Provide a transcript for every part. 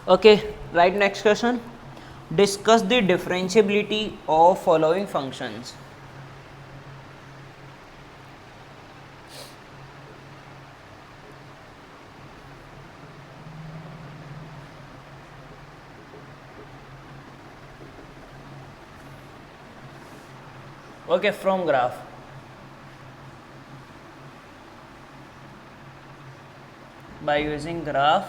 Okay, right, next question. Discuss the differentiability of following functions. Okay, from graph. By using graph,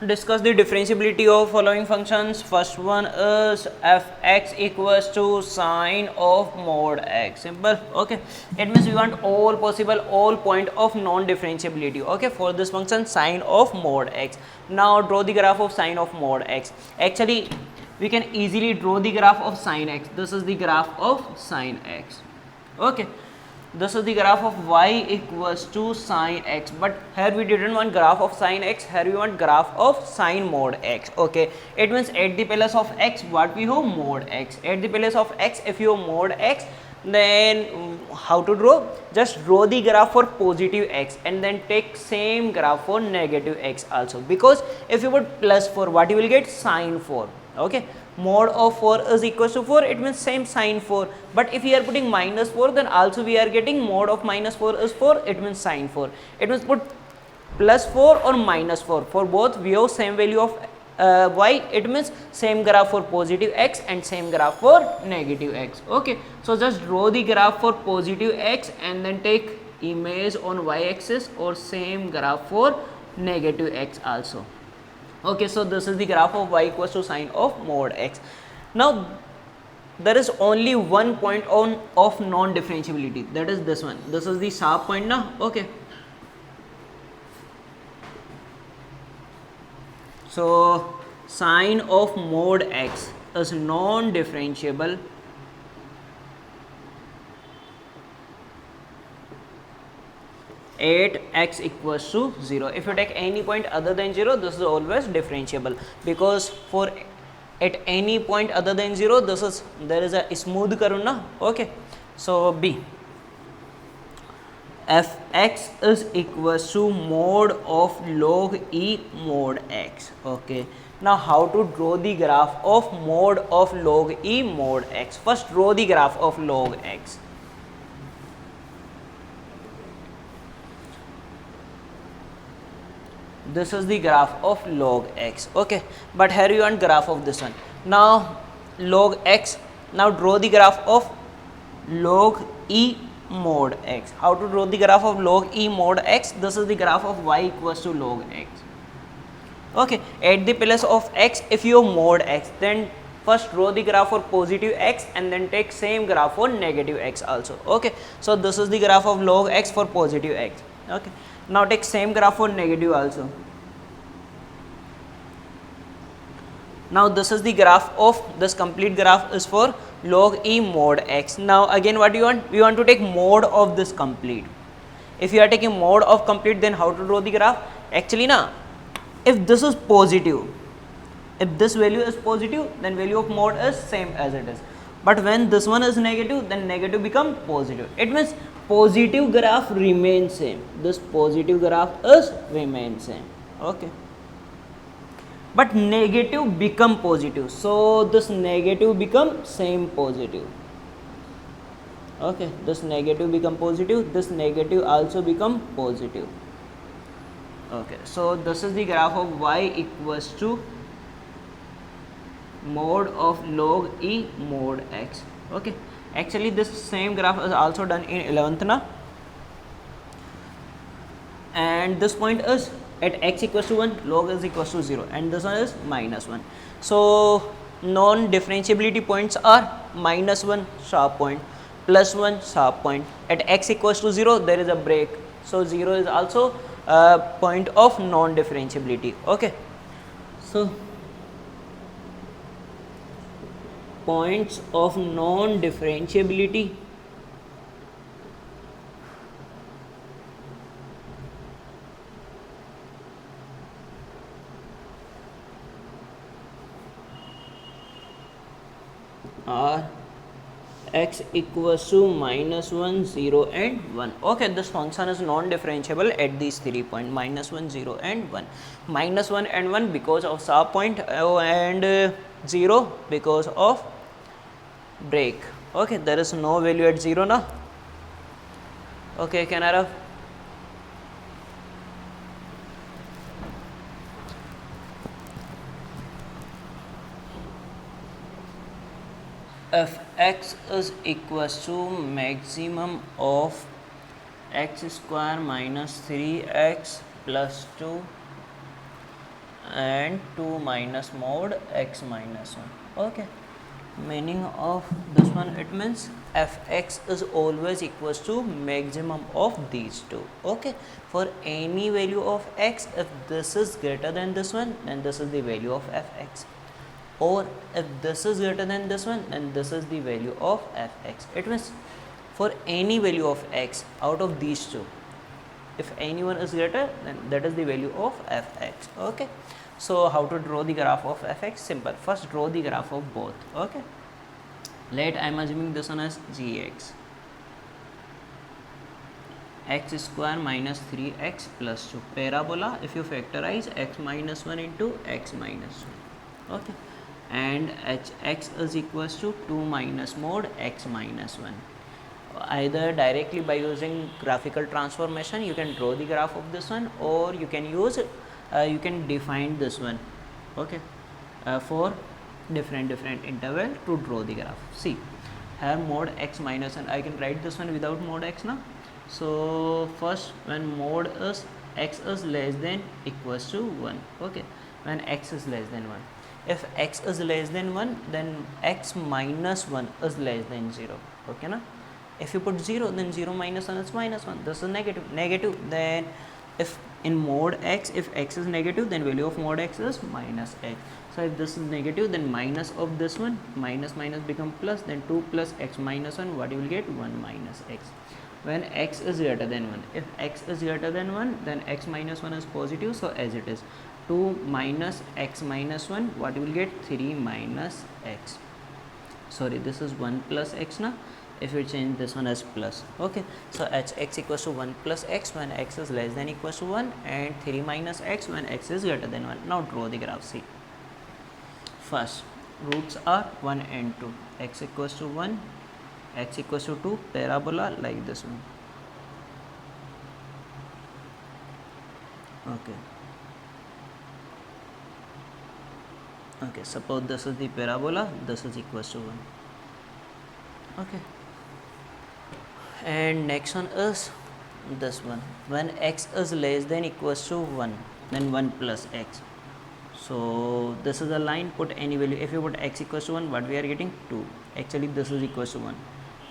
discuss the differentiability of following functions. First one is fx equals to sine of mod x. Simple. Okay, it means we want all possible, all point of non-differentiability. Okay, for this function sine of mod x. Now draw the graph of sine of mod x. Actually, we can easily draw the graph of sine x. This is the graph of sine x. Okay, this is the graph of y equals to sine x, but here we didn't want graph of sine x, here we want graph of sine mod x. Okay, it means at the place of x what we have mod x, at the place of x if you have mod x, then how to draw? Just draw the graph for positive x and then take same graph for negative x also, because if you put plus 4 what you will get? Sine 4. Okay, mod of 4 is equals to 4, it means same sine 4, but if we are putting minus 4 then also we are getting mod of minus 4 is 4, it means sine 4. It means put plus 4 or minus 4, for both we have same value of y, it means same graph for positive x and same graph for negative x. Okay, so just draw the graph for positive x and then take image on y axis, or same graph for negative x also. Okay, so this is the graph of y equals to sine of mod x. Now there is only one point on of non-differentiability, that is this one. This is the sharp point now. Okay, so sine of mod x is non-differentiable at x equals to 0. If you take any point other than 0, this is always differentiable, because for at any point other than 0 this is, there is a smooth curve na. Okay, so b, fx is equals to mod of log e mod x. Okay, now how to draw the graph of mod of log e mod x? First draw the graph of log x. This is the graph of log x. Okay, but here you want graph of this one. Now log x, now draw the graph of log e mod x. How to draw the graph of log e mod x? This is the graph of y equals to log x. Okay, at the place of x if you have mod x, then first draw the graph for positive x and then take same graph for negative x also. Okay, so this is the graph of log x for positive x. Okay, now take same graph for negative also. Now this is the graph of, this complete graph is for log e mod x. Now again what do you want? We want to take mod of this complete. If you are taking mod of complete, then how to draw the graph? Actually na, if this is positive, if this value is positive, then value of mod is same as it is, but when this one is negative, then negative become positive. It means positive graph remains same, this positive graph is remain same. Okay, but negative become positive, so this negative become same positive. Okay, this negative become positive, this negative also become positive. Okay, so this is the graph of y equals to mod of log e mod x. Okay, actually this same graph is also done in 11th na, and this point is at x equals to 1, log is equals to 0, and this one is minus 1. So non-differentiability points are minus 1 sharp point, plus 1 sharp point. At x equals to 0 there is a break, so 0 is also a point of non-differentiability. Okay, so points of non-differentiability are x equals to minus 1, 0 and 1. Okay, this function is non-differentiable at these 3 points, minus 1, 0 and 1. Minus 1 and 1 because of sharp point, and 0 because of break. Okay, there is no value at 0 now. Okay, can I have if x is equals to maximum of x square minus 3x plus 2 and 2 minus mod x minus 1. Okay, meaning of this one, it means fx is always equals to maximum of these two. Okay, for any value of x, if this is greater than this one, then this is the value of fx, or if this is greater than this one, then this is the value of fx. It means for any value of x out of these two, if anyone is greater, then that is the value of fx. Okay, so how to draw the graph of fx? Simple. First draw the graph of both. Okay, let I am assuming this one as gx, x square minus 3x plus 2 parabola. If you factorize x minus 1 into x minus 1. Okay, and hx is equals to 2 minus mod x minus 1. Either directly by using graphical transformation you can draw the graph of this one, or you can use you can define this one. Okay, for different interval to draw the graph. See here mod x minus 1, I can write this one without mod x now. So first, when mod is x is less than equals to 1. Okay, when x is less than 1, if x is less than 1, then x minus 1 is less than 0. Okay na? If you put 0, then 0 minus 1 is minus 1. This is negative. Then if in mod x, if x is negative, then value of mod x is minus x. So if this is negative, then minus of this one, minus become plus, then 2 plus x minus 1, what you will get? 1 minus x. When x is greater than 1, if x is greater than 1, then x minus 1 is positive, so as it is 2 minus x minus 1, what you will get? 3 minus x. Sorry, this is 1 plus x now. If you change this one as plus. Okay, so hx equals to 1 plus x when x is less than equals to 1, and 3 minus x when x is greater than 1. Now draw the graph. See, first roots are 1 and 2, x equals to 1, x equals to 2, parabola like this one. Okay, suppose this is the parabola, this is equals to 1. Okay, and next one is this one. When x is less than equals to 1, then 1 plus x. So this is a line, put any value. If you put x equals to 1, what we are getting? 2. Actually this is equals to 1.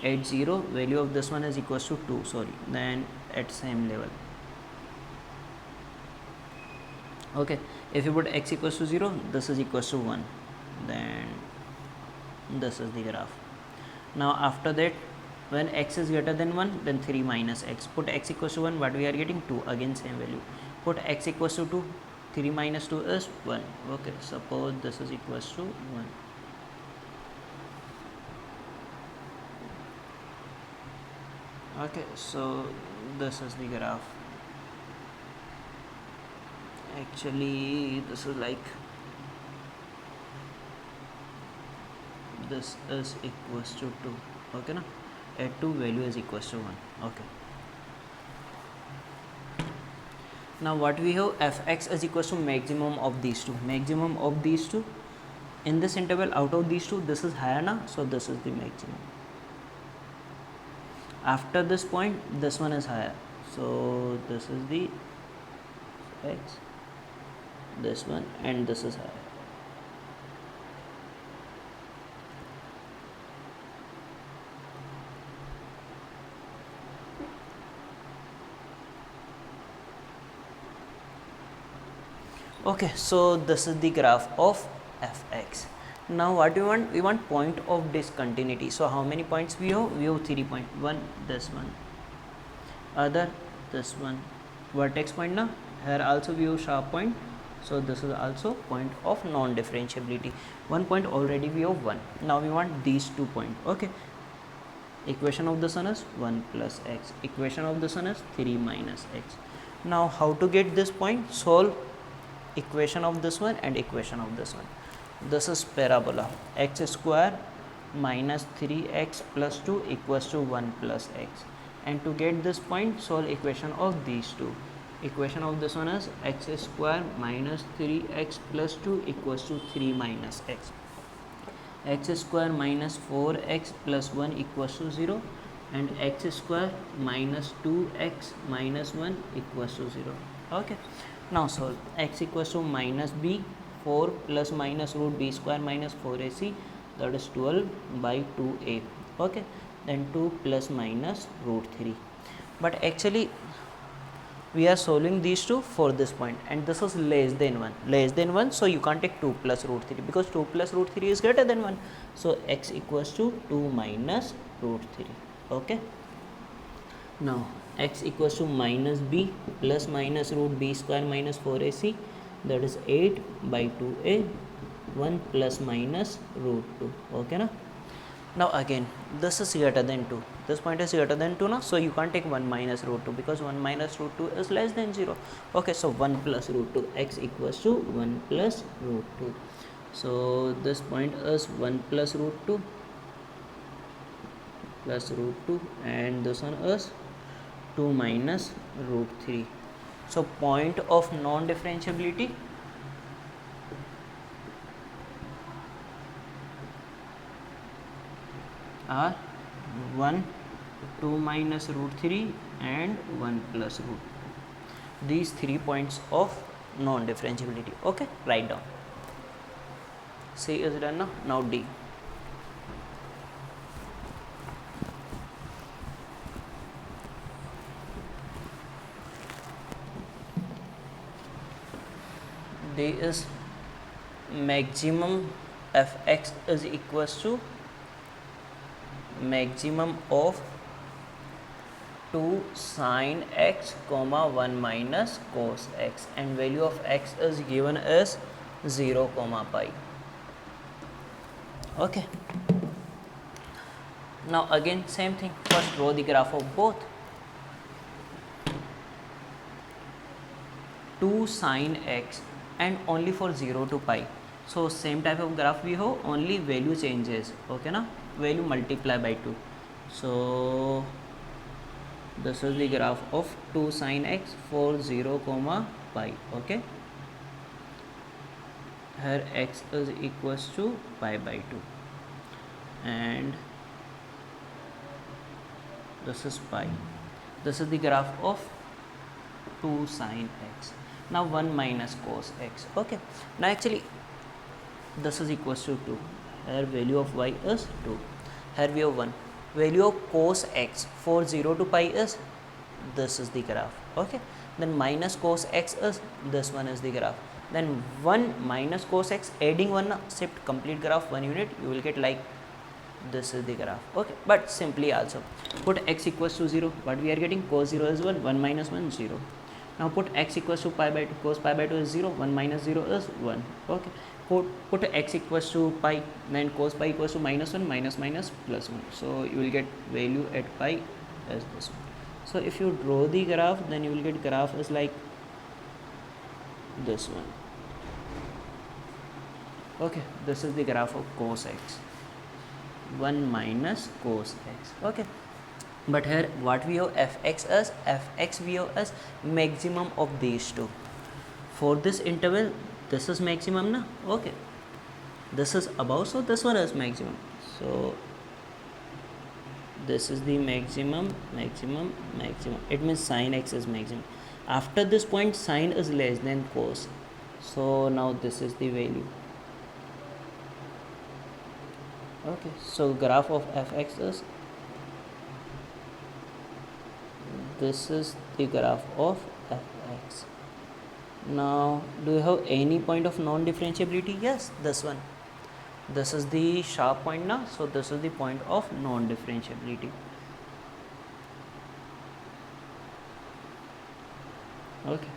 At 0, value of this one is equals to 2. Sorry, then at same level. Okay, if you put x equals to 0, this is equals to 1, then this is the graph. Now after that, when x is greater than 1, then 3 minus x. Put x equals to 1, what we are getting? 2. Again same value. Put x equals to 2, 3 minus 2 is 1. Okay, suppose this is equals to 1. Okay, so this is the graph. Actually this is like this is equals to 2. Okay na? At 2 value is equals to 1. Okay, now what we have? Fx is equals to maximum of these two. Maximum of these two in this interval, out of these two, this is higher now, so this is the maximum. After this point, this one is higher, so this is the x, this one, and this is higher. Okay, so this is the graph of fx. Now what we want? We want point of discontinuity. So how many points we have? We have 3 points. One, this one, other, this one, vertex point. Now here also we have sharp point, so this is also point of non-differentiability. 1 point already we have 1. Now we want these 2 points. Okay, equation of this one is 1 plus x, equation of this one is 3 minus x. Now how to get this point? Solve equation of this one and equation of this one. This is parabola, x square minus 3x plus 2 equals to 1 plus x, and to get this point solve equation of these two. Equation of this one is x square minus 3x plus 2 equals to 3 minus x, x square minus 4x plus 1 equals to 0, and x square minus 2x minus 1 equals to 0. Okay, now solve. X equals to minus b, 4 plus minus root b square minus 4ac, that is 12 by 2a. Okay, then 2 plus minus root 3. But actually we are solving these two for this point, and this is less than 1, so you can't take 2 plus root 3 because 2 plus root 3 is greater than 1. So x equals to 2 minus root 3. Okay, now x equals to minus b plus minus root b square minus 4ac, that is 8 by 2a, 1 plus minus root 2. Okay na? Now again this is greater than 2, this point is greater than 2 now, so you can't take 1 minus root 2 because 1 minus root 2 is less than 0. Okay, so 1 plus root 2, x equals to 1 plus root 2. So this point is 1 plus root 2 plus root 2, and this one is 2 minus root 3. So point of non-differentiability are 1, 2 minus root 3 and 1 plus root 2. These 3 points of non-differentiability. Okay, write down. C is done now. Now D. D is maximum fx is equals to maximum of 2 sin x comma 1 minus cos x, and value of x is given as 0 comma pi. Okay, now again same thing, first draw the graph of both. 2 sin x and only for 0 to pi, so same type of graph we have, only value changes. Okay na, value multiply by 2. So this is the graph of 2 sin x for 0 comma pi. Okay, here x is equals to pi by 2, and this is pi. This is the graph of 2 sin x. Now 1 minus cos x. Okay, now actually this is equals to 2, here value of y is 2, here we have 1. Value of cos x for 0 to pi is, this is the graph. Okay, then minus cos x is, this one is the graph. Then 1 minus cos x, adding 1 shift complete graph 1 unit, you will get like this is the graph. Okay, but simply also put x equals to 0, what we are getting, cos 0 is 1, 1 minus 1 0. Now put x equals to pi by 2, cos pi by 2 is 0, 1 minus 0 is 1. Okay, put x equals to pi, then cos pi equals to minus 1 minus minus plus 1, so you will get value at pi as this one. So if you draw the graph, then you will get graph is like this one. Okay, this is the graph of cos x, 1 minus cos x. Okay, but here what we have, fx we have as maximum of these two. For this interval, this is maximum na. Okay, this is above, so this one is maximum, so this is the maximum. It means sin x is maximum. After this point, sin is less than cos, so now this is the value. Okay, so graph of fx is, this is the graph of fx. Now do you have any point of non-differentiability? Yes, this one. This is the sharp point now, so this is the point of non-differentiability. Okay,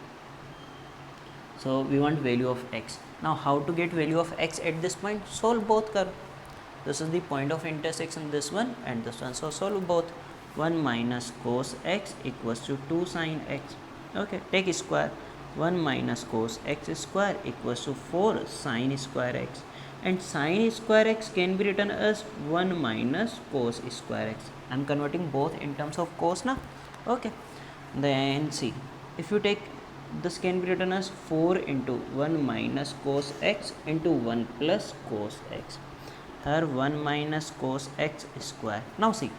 so we want value of x. Now how to get value of x at this point? Solve both curve. This is the point of intersection, this one and this one. So solve both. 1 minus cos x equals to 2 sin x. Okay, take square. 1 minus cos x square equals to 4 sin square x, and sin square x can be written as 1 minus cos square x. I am converting both in terms of cos now. Okay, then see, if you take this, can be written as 4 into 1 minus cos x into 1 plus cos x. Here 1 minus cos x square. Now see,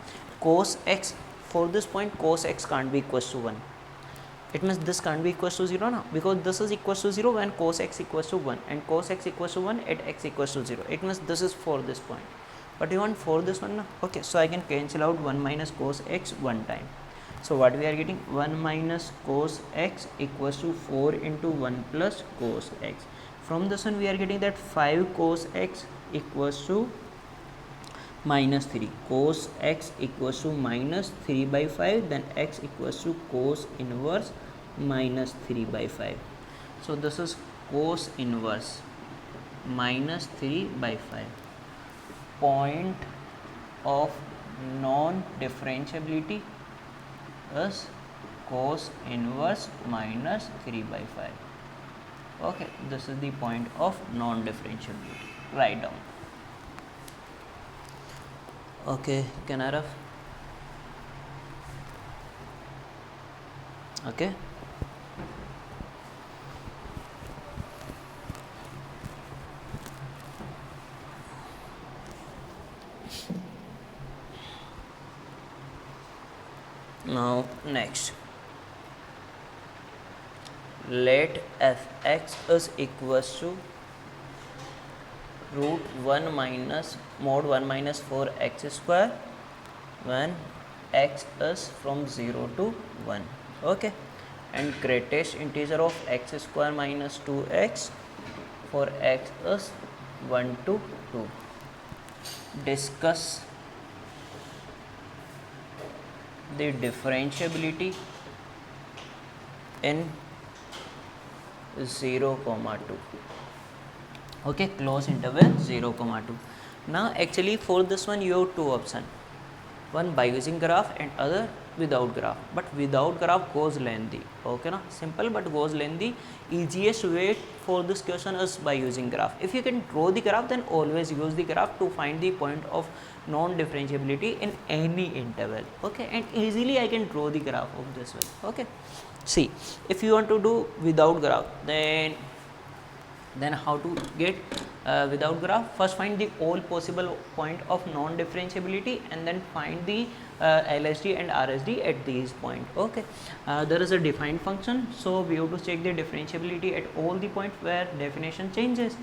cos x, for this point cos x can't be equals to 1. It means this can't be equals to 0 now, because this is equals to 0 when cos x equals to 1, and cos x equals to 1 at x equals to 0. It means this is for this point, but you want for this one now. Okay, so I can cancel out 1 minus cos x one time. So what we are getting, 1 minus cos x equals to 4 into 1 plus cos x. From this one we are getting that 5 cos x equals to minus 3. Cos x equals to minus 3 by 5, then x equals to cos inverse minus 3 by 5. So this is cos inverse minus 3 by 5. Point of non-differentiability is cos inverse minus 3 by 5. Okay, this is the point of non-differentiability. Write down. Okay, can I have? Okay. Now next, let fx is equals to root 1 minus mod 1 minus 4x square when x is from 0 to 1. Okay, and greatest integer of x square minus 2x for x is 1 to 2. Discuss the differentiability in 0, 2. Okay, close interval 0, 2. Now actually for this one you have two options, one by using graph and other without graph, but without graph goes lengthy. Okay na, simple but goes lengthy. Easiest way for this question is by using graph. If you can draw the graph, then always use the graph to find the point of non-differentiability in any interval. Okay, and easily I can draw the graph of this way. Okay, see, if you want to do without graph, then how to get without graph? First find the all possible point of non-differentiability and then find the LSD and RSD at these point. Okay, there is a defined function, so we have to check the differentiability at all the points where definition changes.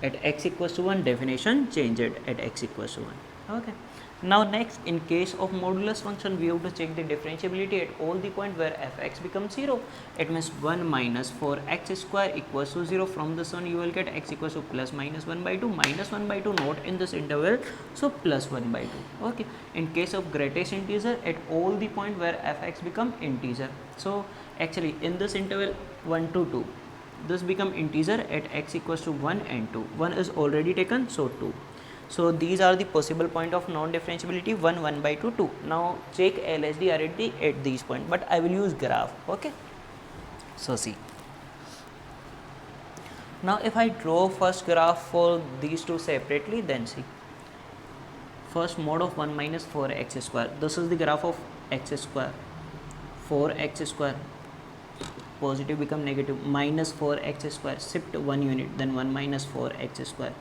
At x equals to 1, definition changed at x equals to 1. Okay, now next, in case of modulus function, we have to check the differentiability at all the point where fx becomes 0. It means 1 minus 4x square equals to 0. From this one you will get x equals to plus minus 1 by 2, minus 1 by 2 not in this interval, so plus 1 by 2. Okay, in case of greatest integer, at all the point where fx become integer, so actually in this interval 1 to 2, this become integer at x equals to 1 and 2. 1 is already taken, so 2. So these are the possible point of non-differentiability, 1, 1 by 2, 2. Now check LSD, RSD at these point, but I will use graph. Okay, so see, now if I draw first graph for these two separately, then see, first mod of 1 minus 4x square, this is the graph of x square, 4x square, positive become negative, minus 4x square, shift 1 unit, then 1 minus 4x square.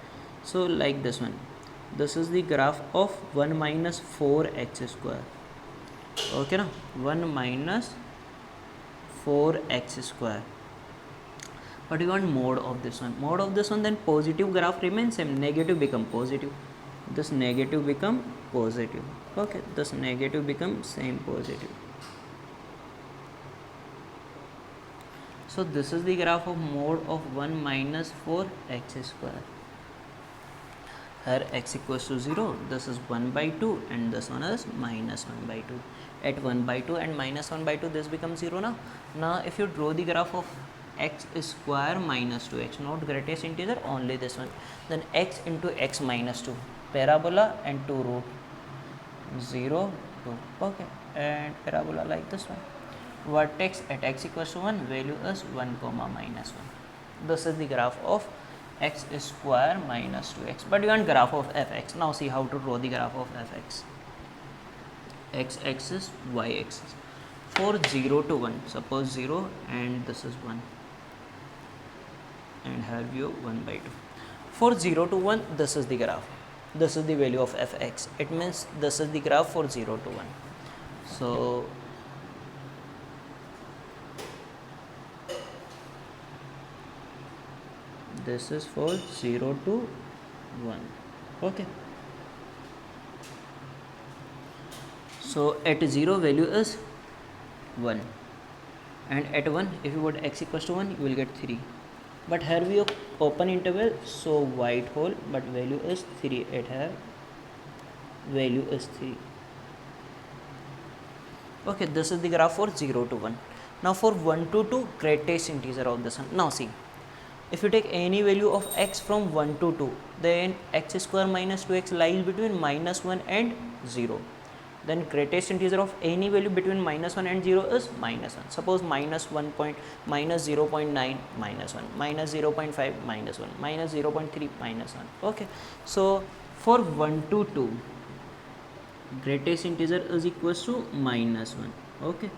So like this one, this is the graph of 1 minus 4x square. Okay na, 1 minus 4x square. But you want mode of this one. Mode of this one, then positive graph remains same, negative become positive. This negative become positive. Okay, this negative become same positive. So this is the graph of mode of 1 minus 4x square. Here x equals to 0, this is 1 by 2 and this one is minus 1 by 2. At 1 by 2 and minus 1 by 2, this becomes 0 now. Now if you draw the graph of x square minus 2x, not greatest integer, only this one, then x into x minus 2. parabola and 2 root 0 2. Okay, and parabola like this one. Vertex at x equals to 1, value is 1 comma minus 1. This is the graph of x square minus 2x, but you want graph of fx. Now see how to draw the graph of fx. X axis, y axis. For 0 to 1, suppose 0 and this is 1, and here we have 1 by 2. For 0 to 1, this is the graph. This is the value of fx. It means this is the graph for 0 to 1. So this is for 0 to 1. Okay. So at 0 value is 1, and at 1 if you put x equals to 1 you will get 3. But here we have open interval, so white hole, but value is 3. At here value is 3. Okay, this is the graph for 0 to 1. Now for 1 to 2, greatest integer of this one. Now see, if you take any value of x from 1 to 2, then x square minus 2x lies between minus 1 and 0. Then greatest integer of any value between minus 1 and 0 is minus 1. Suppose minus 1 point, minus 0.9 minus 1, minus 0.5 minus 1, minus 0.3 minus 1. Okay, so for 1 to 2, greatest integer is equals to minus 1. Okay,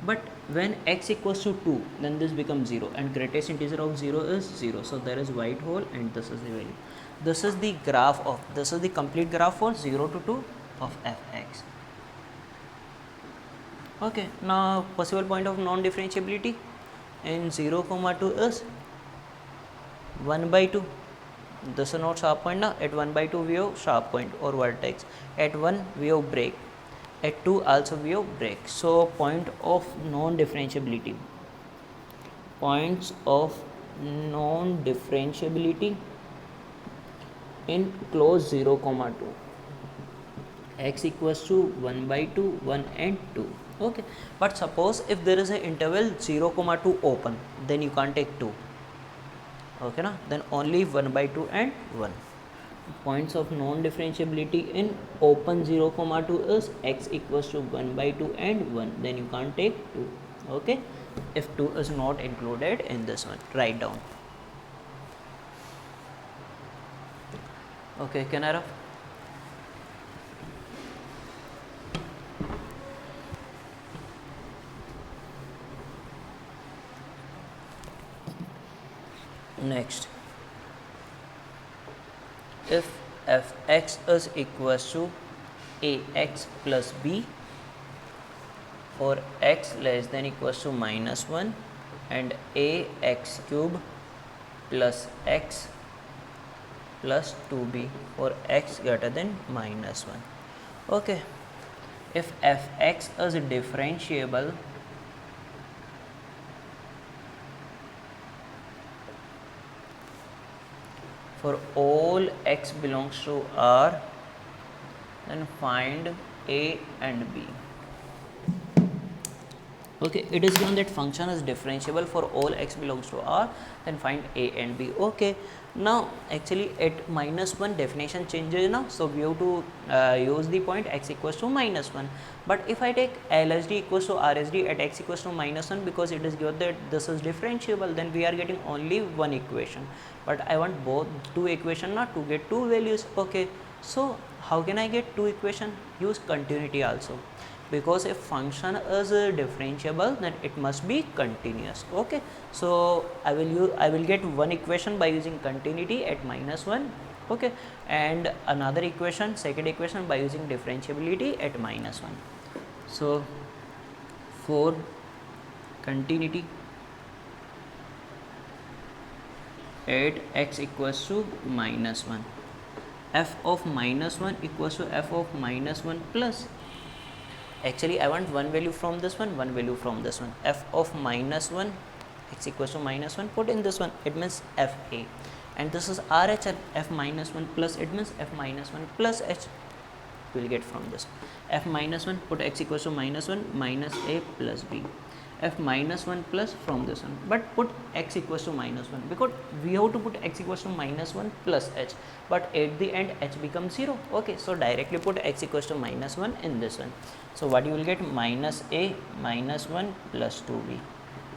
but when x equals to 2, then this becomes 0, and greatest integer of 0 is 0. So there is white hole, and this is the value. This is the graph of, this is the complete graph for 0 to 2 of fx. Okay, now possible point of non-differentiability in 0 comma 2 is 1 by 2. This is not sharp point now. At 1 by 2 we have sharp point or vertex. At 1 we have break. At 2 also we have break. So point of non-differentiability. Points of non-differentiability in closed 0 comma 2. X equals to 1 by 2, 1 and 2. Okay, but suppose if there is an interval 0 comma 2 open, then you can't take 2. Okay, na? Then only 1 by 2 and 1. Points of non-differentiability in open 0 comma 2 is x equals to 1 by 2 and 1. Then you can't take 2. Okay, if 2 is not included in this one, write down. Okay, Canara. Next, if fx is equals to ax plus b for x less than equals to minus 1 and ax cube plus x plus 2b for x greater than minus 1. Okay, if fx is differentiable for all x belongs to R, then find a and b. Okay, it is given that function is differentiable for all x belongs to R, then find a and b. Okay, now actually at minus 1 definition changes now, so we have to use the point x equals to minus 1. But if I take LSD equals to RSD at x equals to minus 1, because it is given that this is differentiable, then we are getting only one equation. But I want both two equation not to get two values. Okay, so how can I get two equation? Use continuity also, because if function is differentiable, then it must be continuous. Okay, so I will get one equation by using continuity at minus 1. Okay, and another equation, second equation, by using differentiability at minus 1. So for continuity at x equals to minus 1, f of minus 1 equals to f of minus 1 plus, actually I want one value from this one, one value from this one. F of minus 1 x equals to minus 1, put in this one, it means f a, and this is RHR. F minus 1 plus, it means f minus 1 plus h, we will get from this. F minus 1, put x equals to minus 1 minus a plus b, f minus 1 plus from this one, but put x equals to minus 1 because we have to put x equals to minus 1 plus h, but at the end h becomes 0. Okay, so directly put x equals to minus 1 in this one. So what you will get, minus a minus 1 plus 2b.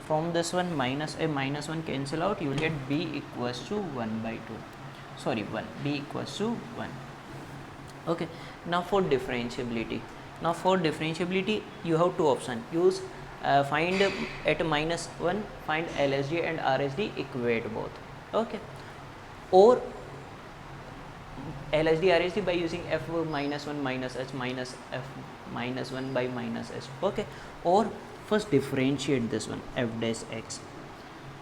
From this one minus a minus 1 cancel out, you will get b equals to 1 by 2, sorry 1, b equals to 1. Okay, now for differentiability, you have two options. Use find at minus 1, find LSD and RSD, equate both. Okay, or LSD RSD by using f minus 1 minus h minus f minus 1 by minus h. Okay, or first differentiate this one, f dash x,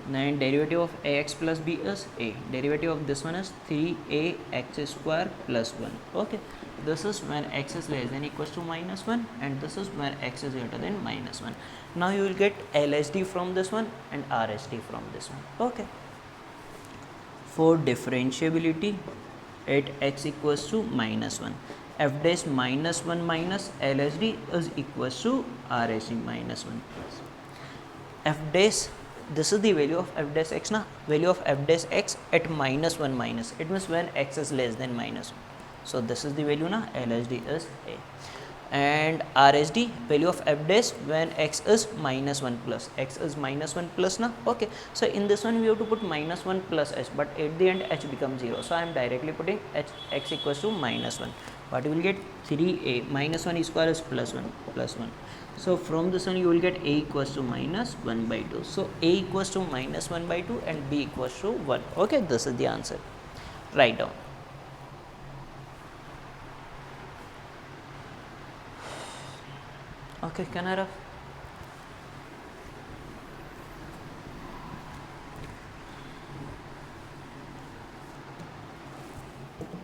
then derivative of ax plus b is a, derivative of this one is 3ax square plus 1. Okay, this is when x is less than equals to minus 1, and this is when x is greater than minus 1. Now you will get LSD from this one and RSD from this one. Okay, for differentiability at x equals to minus 1, f dash minus 1 minus LSD is equals to RSD minus 1 plus f dash. This is the value of f dash x na, value of f dash x at minus 1 minus, it means when x is less than minus 1. So this is the value na, LSD is a. And RSD, value of f dash when x is minus 1 plus, x is minus 1 plus na. Okay, so in this one we have to put minus 1 plus h, but at the end h becomes 0, so I am directly putting x equals to minus 1. What you will get, 3a minus 1 square is plus 1 plus 1. So from this one you will get a equals to minus 1 by 2. So a equals to minus 1 by 2 and b equals to 1. Okay, this is the answer. Write down. Okay, can I have?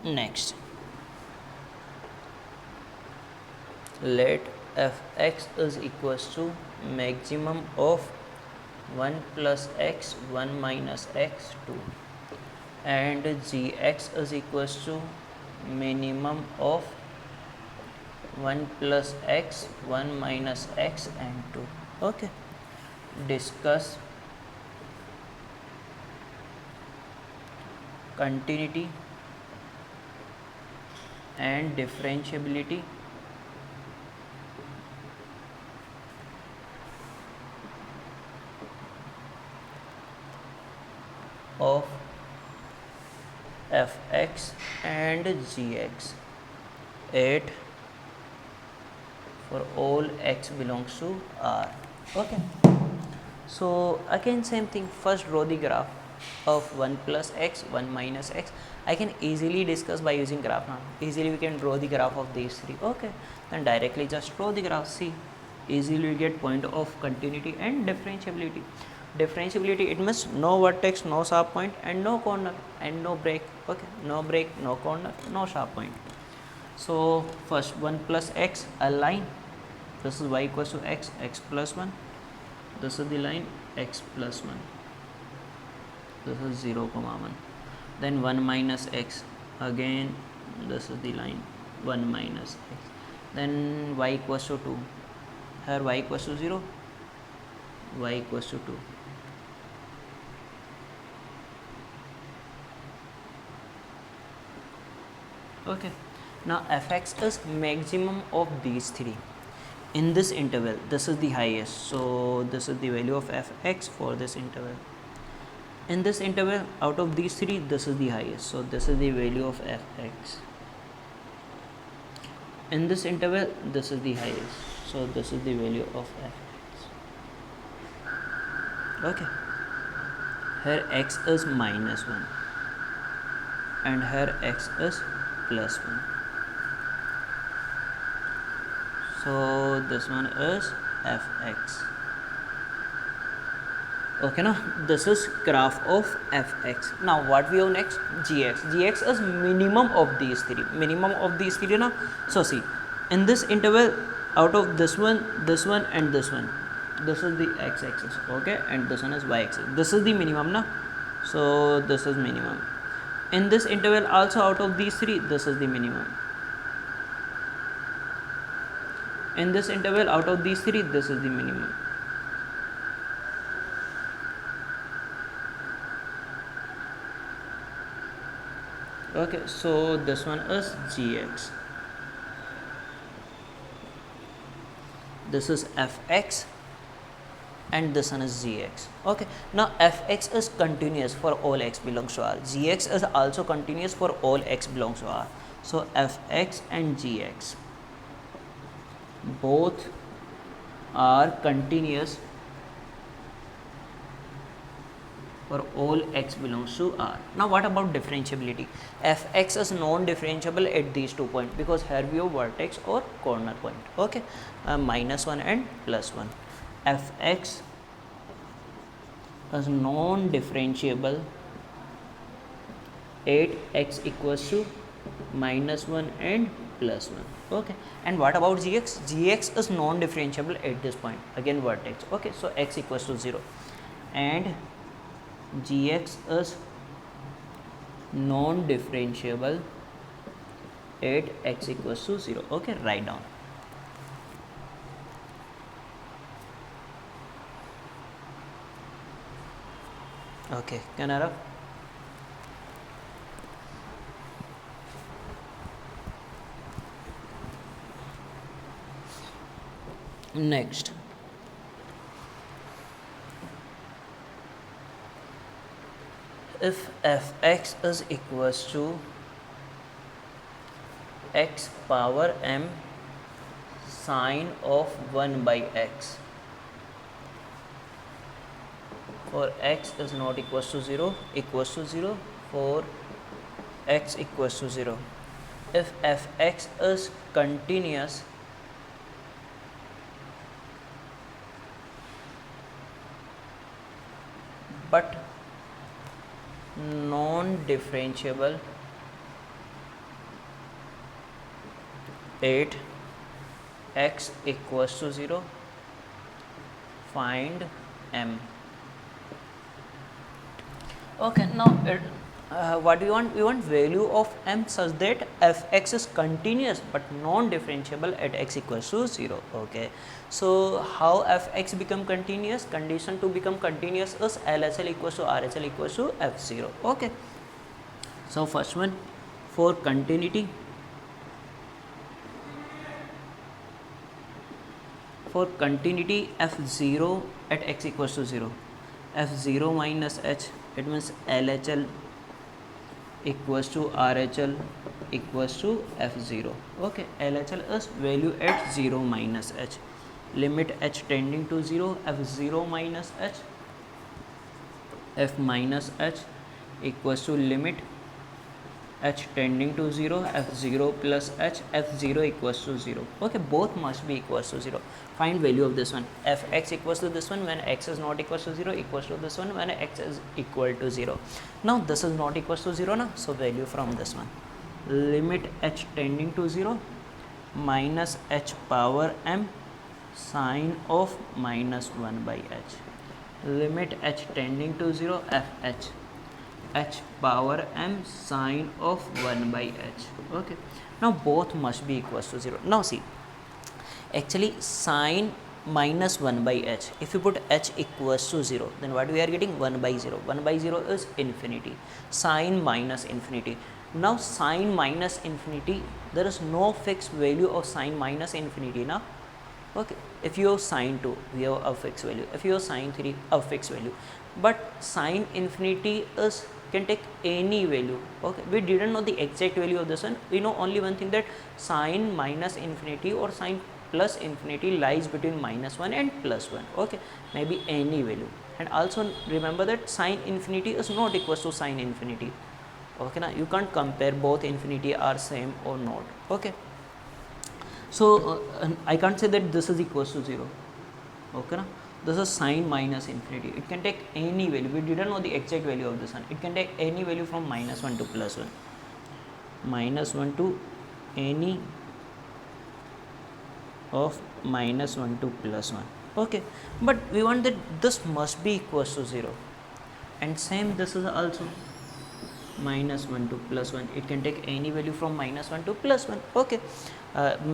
Next, let fx is equals to maximum of 1 plus x 1 minus x 2, and gx is equals to minimum of 1 plus x 1 minus x and 2. Okay, discuss continuity and differentiability of fx and gx at for all x belongs to R. Okay, so again same thing, first draw the graph of 1 plus x 1 minus x. I can easily discuss by using graph now. Easily we can draw the graph of these three. Okay, then directly just draw the graph. See, easily we get point of continuity and differentiability. Differentiability, it means no vertex, no sharp point, and no corner, and no break. Okay, no break, no corner, no sharp point. So first 1 plus x, a line, this is y equals to x, x plus 1, this is the line x plus 1, this is 0 comma 1. Then 1 minus x, again this is the line 1 minus x. Then y equals to 2, here y equals to 0, y equals to 2. Okay, now fx is maximum of these three. In this interval, this is the highest, so this is the value of fx for this interval. In this interval, out of these three, this is the highest, so this is the value of fx. In this interval, this is the highest, so this is the value of fx. Okay, here x is minus 1 and here x is plus 1, so this one is fx. Okay, now this is graph of fx. Now what we have next, gx. Gx is minimum of these three, now. So see, in this interval, out of this one and this one, this is the x-axis, okay, and this one is y-axis. This is the minimum now, so this is minimum. In this interval also, out of these three, this is the minimum. In this interval, out of these three, this is the minimum. Okay, so this one is gx, this is fx, and this one is gx. Okay, now fx is continuous for all x belongs to r, gx is also continuous for all x belongs to r. So fx and gx both are continuous for all x belongs to r. Now what about differentiability? Fx is non-differentiable at these 2 points because here we have vertex or corner point. Okay, -1 and +1. Fx is non-differentiable at x equals to -1 and +1. Okay, and what about gx? Gx is non-differentiable at this point, again vertex. Okay, so x equals to 0, and gx is non-differentiable at x equals to 0. Okay, write down. Okay, can I have? Next, if fx is equals to x power m sine of 1 by x, for x is not equals to 0, equals to 0, for x equals to 0. If fx is continuous but non-differentiable at x equals to 0, find m. Okay, now what we want? We want value of m such that fx is continuous but non-differentiable at x equals to 0. Okay, so how fx become continuous? Condition to become continuous is LHL equals to RHL equals to f0. Okay, so first one, for continuity, f0 at x equals to 0, f0 minus h, it means LHL equals to RHL equals to f0. Okay, LHL is value at 0 minus h, limit h tending to 0, f0 minus h, f minus h equals to limit h tending to 0, f0 plus h, f0 equals to 0. Okay, both must be equals to 0. Find value of this one. Fx equals to this one when x is not equals to 0, equals to this one when x is equal to 0. Now this is not equals to 0 now, so value from this one. Limit h tending to 0 minus h power m sine of minus 1 by h. Limit h tending to 0, fh, h power m sine of 1 by h. Okay, now both must be equals to 0. Now see, actually sine minus 1 by h, if you put h equals to 0, then what we are getting? 1 by 0. 1 by 0 is infinity, sine minus infinity. Now sine minus infinity, there is no fixed value of sine minus infinity now. Okay, if you have sine 2, we have a fixed value. If you have sine 3, a fixed value. But sine infinity is can take any value. Okay, we didn't know the exact value of this one. We know only one thing, that sine minus infinity or sine plus infinity lies between -1 and +1. Okay, maybe any value. And also remember that sine infinity is not equals to sine infinity. Okay, now you can't compare both infinity are same or not. Okay, so I can't say that this is equals to 0. Okay, now this is sine minus infinity. It can take any value. We didn't know the exact value of this one. It can take any value from -1 to +1, -1 to any of -1 to +1. Okay, but we want that this must be equals to 0, and same this is also -1 to +1. It can take any value from -1 to +1. Okay,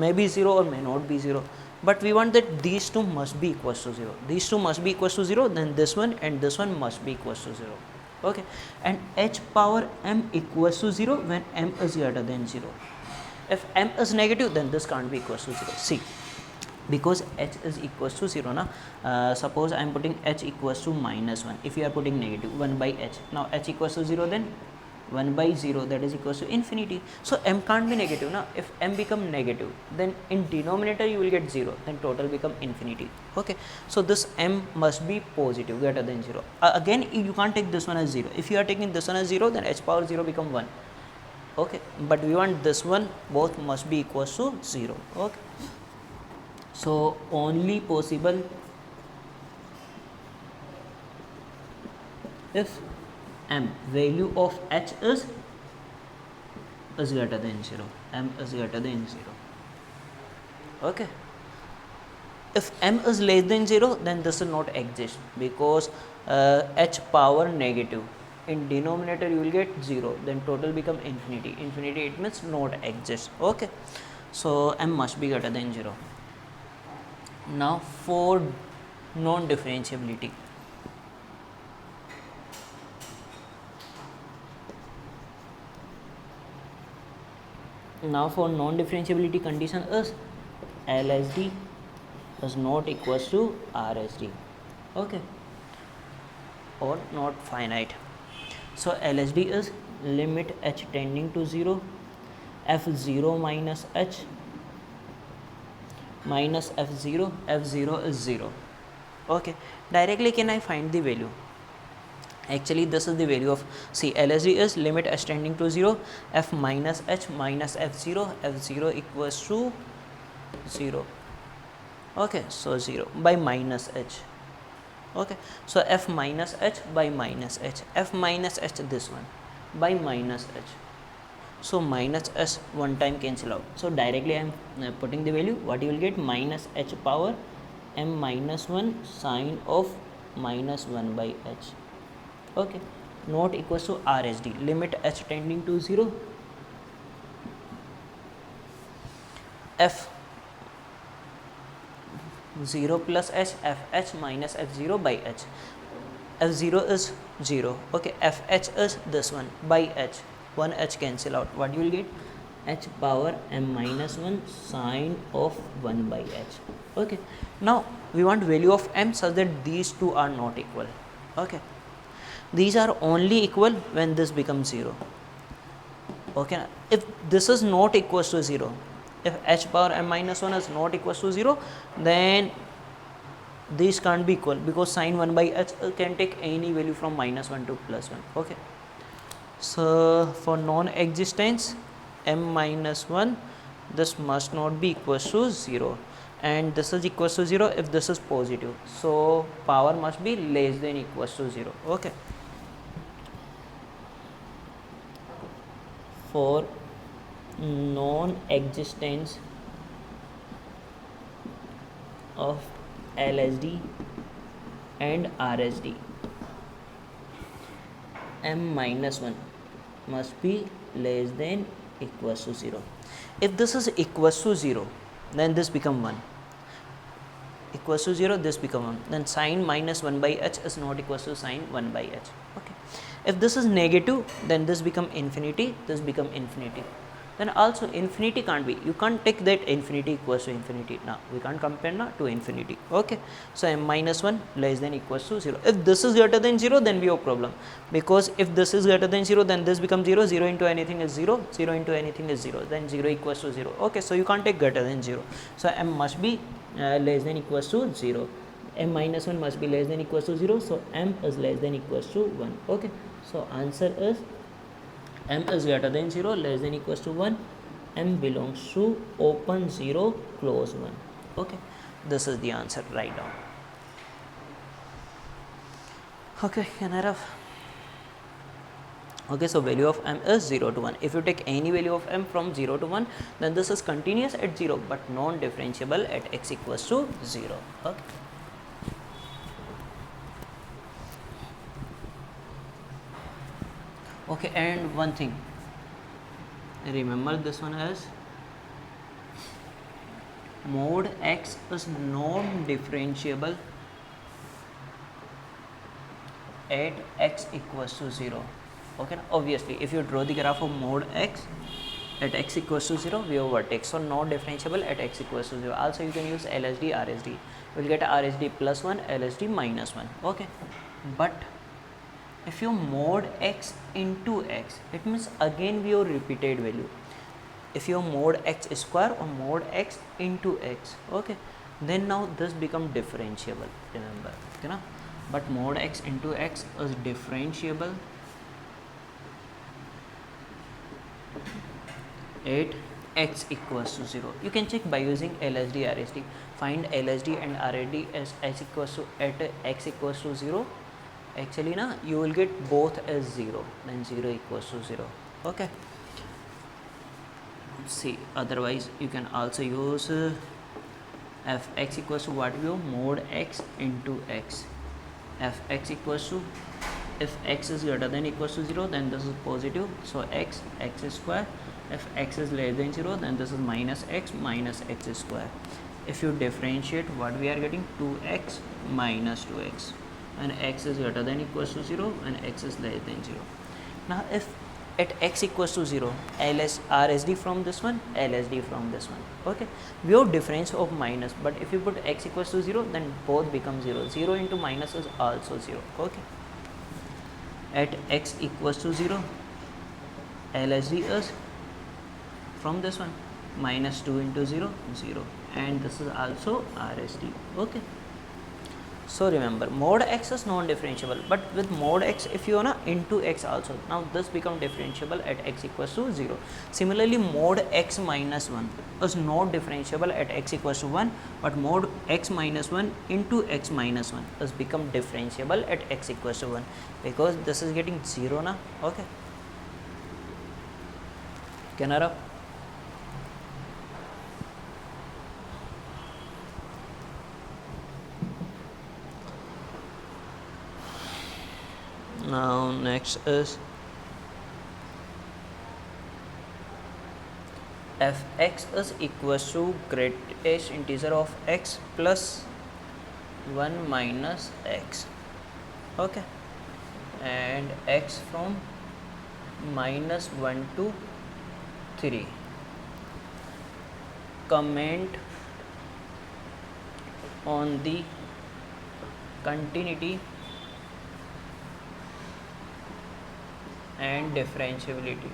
maybe 0 or may not be 0, but we want that these two must be equals to 0. These two must be equals to 0, then this one and this one must be equals to 0. Okay, and h power m equals to 0 when m is greater than 0. If m is negative, then this can't be equals to 0. See, because h is equals to 0 na, suppose I am putting h equals to minus 1. If you are putting negative 1 by h, now h equals to 0, then 1 by 0, that is equals to infinity. So m can't be negative na. If m become negative, then in denominator you will get 0, then total become infinity. Okay, so this m must be positive, greater than 0. Again, you can't take this one as 0. If you are taking this one as 0, then h power 0 become 1. Okay, but we want this one, both must be equals to 0. Okay, so only possible if m value of h is greater than 0, m is greater than 0. Okay, if m is less than 0, then this will not exist, because h power negative, in denominator you will get 0, then total become infinity. Infinity, it means not exist. Okay, so m must be greater than 0. Now for non-differentiability, condition is LSD is not equals to RSD. Okay, or not finite. So LSD is limit h tending to 0, f0 minus h minus f0, f0 is 0. Okay, directly can I find the value? Actually this is the value of, see, LSD is limit h tending to 0, f minus h minus f0, f0 equals to 0. Okay, so 0 by minus h. Okay, so f minus h by minus h, f minus h, this one by minus h. So minus h one time cancel out. So directly I am putting the value. What you will get? Minus h power m minus 1 sine of minus 1 by h. Okay, not equals to RSD, limit h tending to 0, f 0 plus h, f h minus f0 by h. f0 is 0. Okay, fh is this one by h. One h cancel out. What you will get? H power m minus 1 sine of 1 by h. Okay, now we want value of m such that these two are not equal. Okay, these are only equal when this becomes 0. Okay, if this is not equals to 0, if h power m minus 1 is not equals to 0, then these can't be equal, because sine 1 by h can take any value from minus 1 to plus 1. Okay, so for non-existence m minus 1, this must not be equals to 0, and this is equals to 0 if this is positive, so power must be less than equals to 0. Okay, for non-existence of LSD and RSD, m minus 1 must be less than equals to 0. If this is equals to 0, then this become 1. Equals to 0, this become 1. Then sine minus 1 by h is not equals to sine 1 by h. Okay, if this is negative, then this become infinity, this become infinity. Then also infinity can't be, you can't take that infinity equals to infinity. Now we can't compare now to infinity. Okay, so m minus 1 less than equals to 0. If this is greater than 0, then we have problem, because if this is greater than 0, then this becomes 0. 0 into anything is 0, 0 into anything is 0, then 0 equals to 0. Okay, so you can't take greater than 0, so m must be less than equals to 0. M minus 1 must be less than equals to 0, so m is less than equals to 1. Okay, so answer is m is greater than 0, less than equals to 1, m belongs to open 0, close 1. Okay, this is the answer. Write down. Okay, can I have? Okay, so value of m is 0 to 1. If you take any value of m from 0 to 1, then this is continuous at 0 but non-differentiable at x equals to 0. Okay. Okay, and one thing, remember this one as mod x is non-differentiable at x equals to 0. Okay, obviously if you draw the graph of mod x at x equals to 0, we have vertex, so not differentiable at x equals to 0. Also you can use LSD, RSD. You will get RSD plus 1, LSD minus 1. Okay, but if you mod x into x, it means again we have repeated value. If you mod x square or mod x into x, okay, then now this become differentiable, remember, okay na? But mod x into x is differentiable at x equals to 0. You can check by using LSD, RSD. Find LSD and RSD as x equals to at x equals to 0. Actually na, you will get both as 0, then 0 equals to 0. Okay, see, otherwise you can also use fx equals to what we have, mod x into x. Fx equals to, if x is greater than equals to 0, then this is positive, so x square. If x is less than 0, then this is minus x square. If you differentiate, what we are getting, 2x minus 2x, and x is greater than equals to 0 and x is less than 0. Now if at x equals to 0, RSD from this one, LSD from this one. Okay, we have difference of minus, but if you put x equals to 0, then both become 0. 0 into minus is also 0. Okay, at x equals to 0, LSD is from this one, minus 2 into 0, 0, and this is also RSD. Okay, so remember, mod x is non-differentiable, but with mod x, if you wanna into x also, now this become differentiable at x equals to 0. Similarly, mod x minus 1 is not differentiable at x equals to 1, but mod x minus 1 into x minus 1 is become differentiable at x equals to 1, because this is getting 0 now. Okay, Canara. Now next is fx is equals to greatest integer of x plus 1 minus x. Okay, and x from minus 1 to 3. Comment on the continuity and differentiability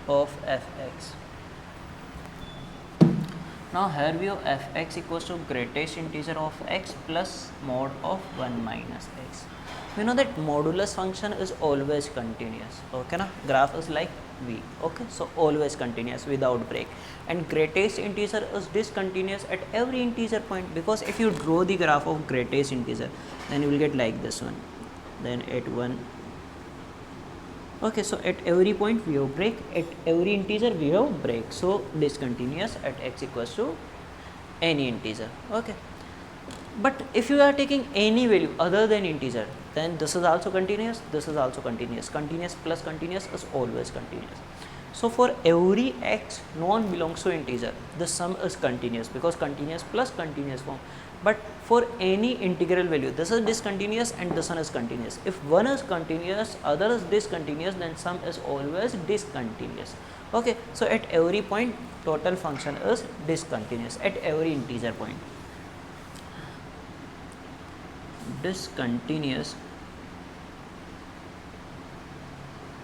of fx. Now here we have fx equals to greatest integer of x plus mod of 1 minus x. We know that modulus function is always continuous. Okay na, graph is like V. Okay, so always continuous without break, and greatest integer is discontinuous at every integer point, because if you draw the graph of greatest integer, then you will get like this one, then at 1. Okay, so at every point we have break, at every integer we have break, so discontinuous at x equals to any integer. Okay, but if you are taking any value other than integer, then this is also continuous, this is also continuous. Continuous plus continuous is always continuous. So for every x non belongs to integer, the sum is continuous, because continuous plus continuous form. But for any integral value, this is discontinuous and this one is continuous. If one is continuous, other is discontinuous, then sum is always discontinuous. Okay, so at every point total function is discontinuous at every integer point. Discontinuous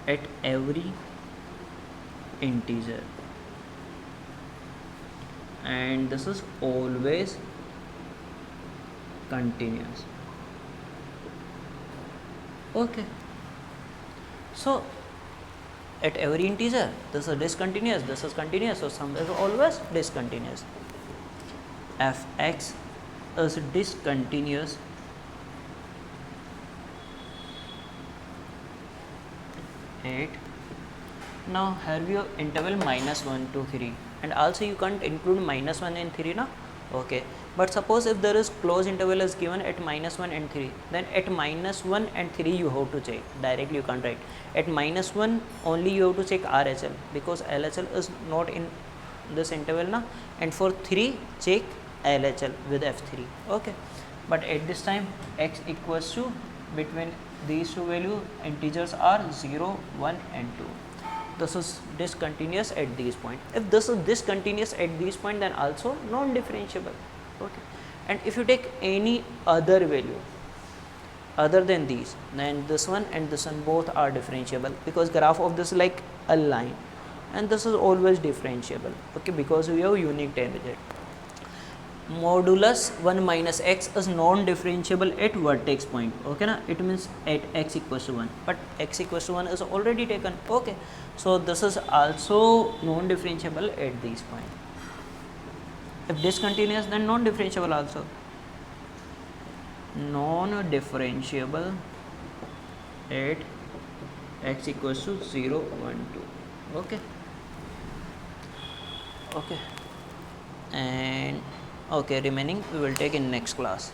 at every integer, and this is always continuous. Okay, so at every integer this is discontinuous, this is continuous, so sum is always discontinuous. Fx is discontinuous at, now here we have interval minus 1 to 3, and also you can't include minus 1 and 3 now. Okay, but suppose if there is close interval is given at minus 1 and 3, then at minus 1 and 3 you have to check directly, you can't write. At minus 1 only you have to check RHL, because LHL is not in this interval now, and for 3 check LHL with F3. Okay, but at this time x equals to, between these two value integers are 0, 1 and 2. This is discontinuous at these point. If this is discontinuous at these point, then also non-differentiable. Okay, and if you take any other value other than these, then this one and this one both are differentiable, because graph of this is like a line, and this is always differentiable. Okay, because we have unique tangent. Modulus 1 minus x is non-differentiable at vertex point. Okay na, it means at x equals to 1, but x equals to 1 is already taken. Okay, so this is also non-differentiable at this point. If discontinuous, then non-differentiable also. Non-differentiable at x equals to 0, 1, 2. Okay, okay, and okay, remaining we will take in next class.